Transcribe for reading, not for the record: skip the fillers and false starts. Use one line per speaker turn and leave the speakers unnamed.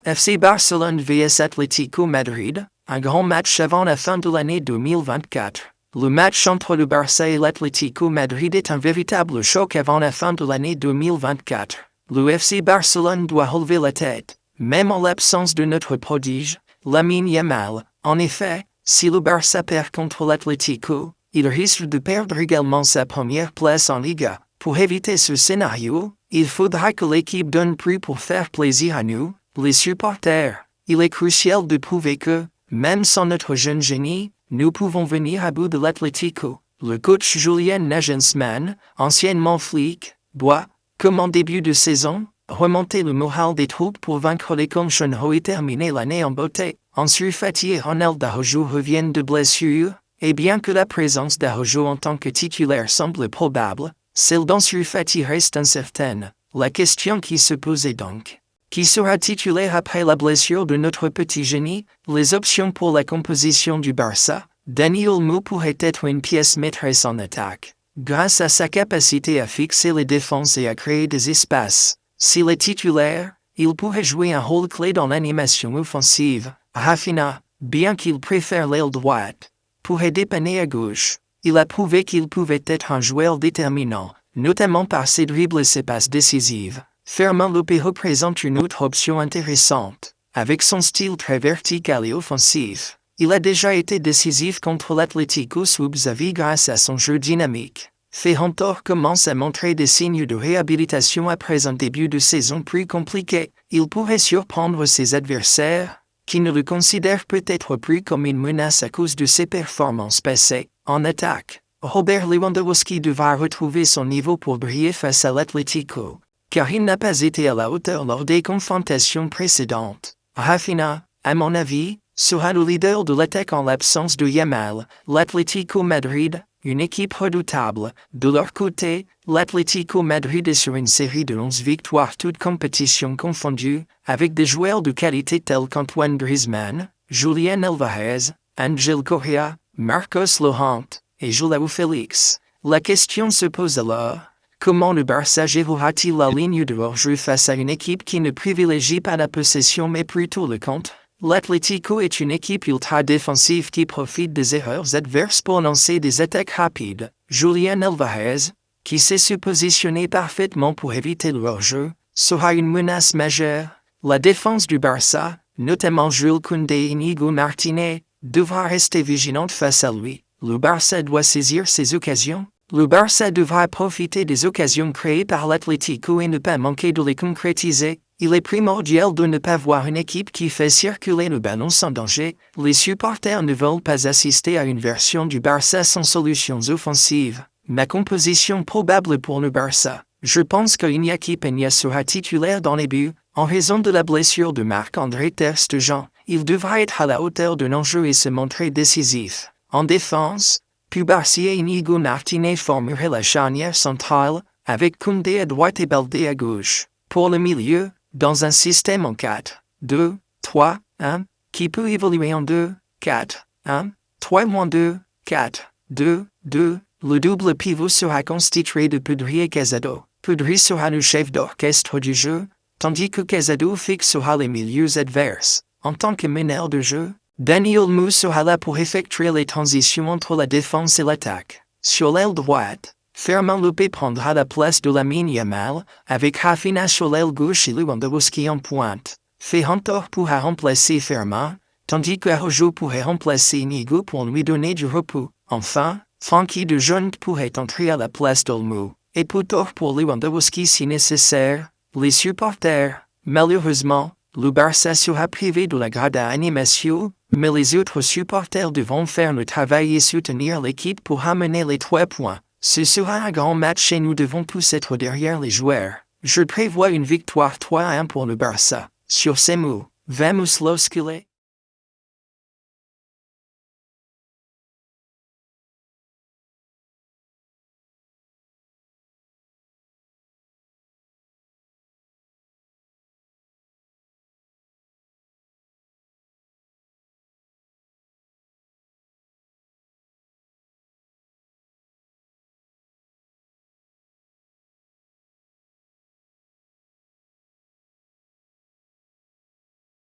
FC Barcelone vs Atlético Madrid, un grand match avant la fin de l'année 2024. Le match entre le Barça et l'Atlético Madrid est un véritable choc avant la fin de l'année 2024. Le FC Barcelone doit relever la tête, même en l'absence de notre prodige, Lamine Yamal. En effet, si le Barça perd contre l'Atlético, il risque de perdre également sa première place en Liga. Pour éviter ce scénario, il faudra que l'équipe donne plus pour faire plaisir à nous, les supporters. Il est crucial de prouver que, même sans notre jeune génie, nous pouvons venir à bout de l'Atlético. Le coach Julian Nagelsmann, anciennement flic, doit, comme en début de saison, remonter le moral des troupes pour vaincre les Conchonneaux et terminer l'année en beauté. Ansu Fati et Ronald Araujo reviennent de blessure, et bien que la présence d'Araujo en tant que titulaire semble probable, celle d'Ansu Fati reste incertaine. La question qui se pose est donc: qui sera titulaire après la blessure de notre petit génie? Les options pour la composition du Barça. Dani Olmo pourrait être une pièce maîtresse en attaque, grâce à sa capacité à fixer les défenses et à créer des espaces. S'il est titulaire, il pourrait jouer un rôle clé dans l'animation offensive. Rafinha, bien qu'il préfère l'aile droite, pourrait dépanner à gauche. Il a prouvé qu'il pouvait être un joueur déterminant, notamment par ses dribbles et ses passes décisives. Fermin Lopez représente une autre option intéressante. Avec son style très vertical et offensif, il a déjà été décisif contre l'Atlético sous Xavi grâce à son jeu dynamique. Ferran Torres commence à montrer des signes de réhabilitation après un début de saison plus compliqué. Il pourrait surprendre ses adversaires, qui ne le considèrent peut-être plus comme une menace à cause de ses performances passées. En attaque, Robert Lewandowski devra retrouver son niveau pour briller face à l'Atlético, car il n'a pas été à la hauteur lors des confrontations précédentes. Rafinha, à mon avis, sera le leader de l'attaque en l'absence de Yamal. L'Atlético Madrid, une équipe redoutable. De leur côté, l'Atlético Madrid est sur une série de 11 victoires toutes compétitions confondues, avec des joueurs de qualité tels qu'Antoine Griezmann, Julián Álvarez, Ángel Correa, Marcos Llorente et João Félix. La question se pose alors: comment le Barça gérera-t-il la ligne de hors-jeu face à une équipe qui ne privilégie pas la possession mais plutôt le contre? L'Atlético est une équipe ultra-défensive qui profite des erreurs adverses pour lancer des attaques rapides. Julián Álvarez, qui sait se positionner parfaitement pour éviter le hors-jeu, sera une menace majeure. La défense du Barça, notamment Jules Koundé et Íñigo Martínez, devra rester vigilante face à lui. Le Barça doit saisir ses occasions. Le Barça devra profiter des occasions créées par l'Atlético et ne pas manquer de les concrétiser. Il est primordial de ne pas voir une équipe qui fait circuler le ballon sans danger. Les supporters ne veulent pas assister à une version du Barça sans solutions offensives. Ma composition probable pour le Barça. Je pense que Iñaki Peña sera titulaire dans les buts. En raison de la blessure de Marc-André Ter Stegen, il devra être à la hauteur de l'enjeu et se montrer décisif. En défense, Cubarsí et Íñigo Martínez formeraient la charnière centrale, avec Koundé à droite et Baldé à gauche. Pour le milieu, dans un système en 4, 2, 3, 1, qui peut évoluer en 2, 4, 1, 3-2, 4, 2, 2, le double pivot sera constitué de Pedri et Casado. Pedri sera le chef d'orchestre du jeu, tandis que Casado fixera les milieux adverses. En tant que meneur de jeu, Dani Olmo sera là pour effectuer les transitions entre la défense et l'attaque. Sur l'aile droite, Fermin Lopez prendra la place de Lamine Yamal, avec Rafinha sur l'aile gauche et Lewandowski en pointe. Ferran Torres pourra remplacer Fermin, tandis que Araujo pourrait remplacer Íñigo pour lui donner du repos. Enfin, Frenkie de Jong pourrait entrer à la place d'Olmo, et Torres pour Lewandowski si nécessaire. Les supporters, malheureusement, le Barça sera privé de la grada animation, mais les autres supporters devront faire le travail et soutenir l'équipe pour ramener les 3 points. Ce sera un grand match et nous devons tous être derrière les joueurs. Je prévois une victoire 3-1 pour le Barça. Sur ces mots, vamos los culés.